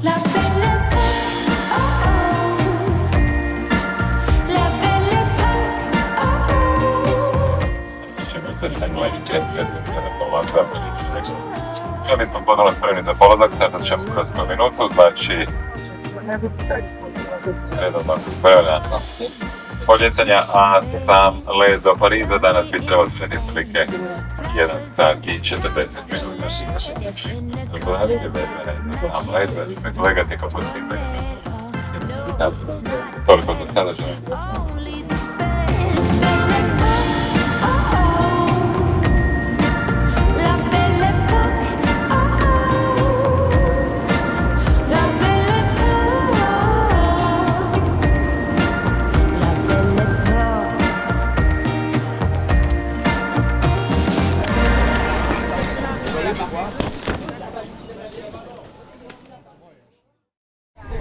La belle époque, oh oh. La belle époque, oh oh. Sen nuovi ovat zapravo. Trenutno podala spremni za polazak, sada ćemo kroz koju minutu, znači redovno pojavljamo poljetanja, a sam let do Pariza danas bi trebalo srediti prilike 1 sat i 40 minuta. Gledajte sam let, kolega ti kao postipanje. Toliko za sada ćemo.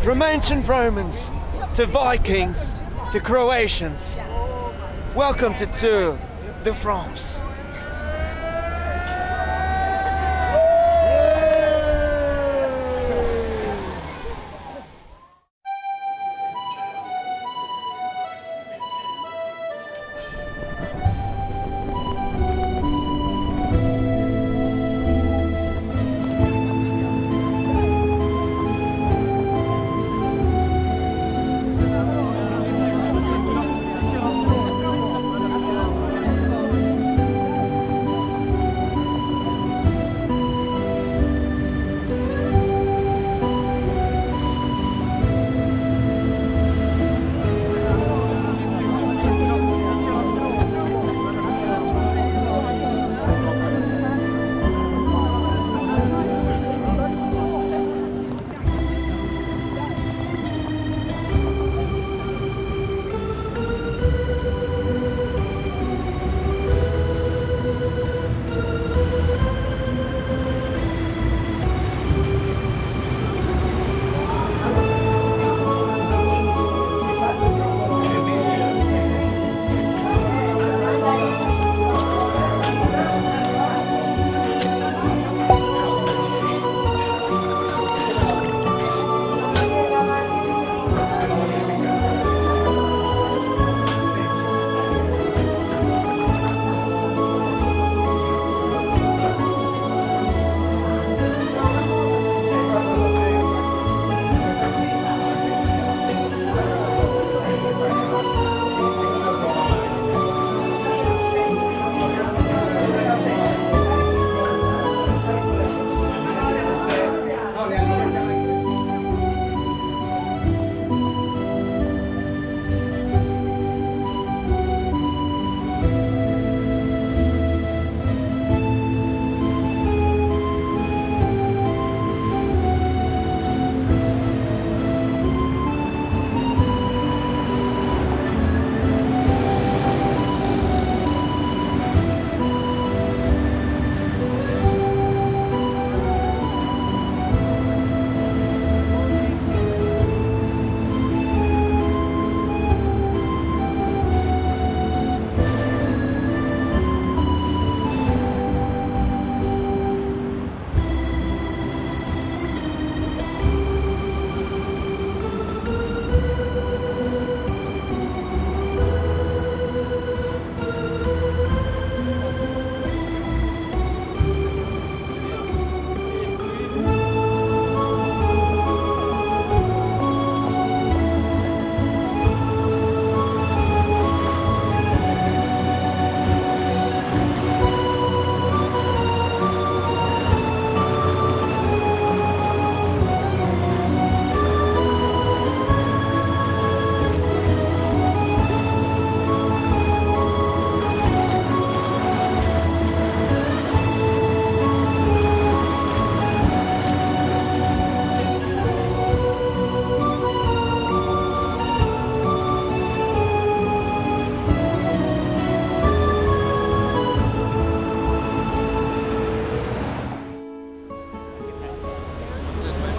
From ancient Romans to Vikings to Croatians, welcome to Tour de France.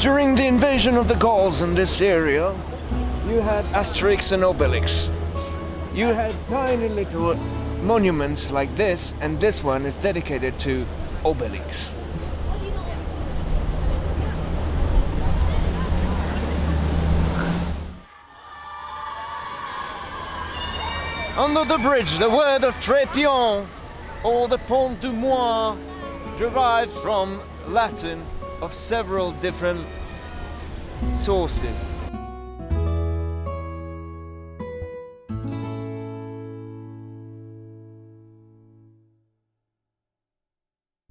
During the invasion of the Gauls in this area, you had Asterix and Obelix. You had tiny little monuments like this, and this one is dedicated to Obelix. Under the bridge, the word of Trépion or the Pont du Mois derives from Latin of several different sources.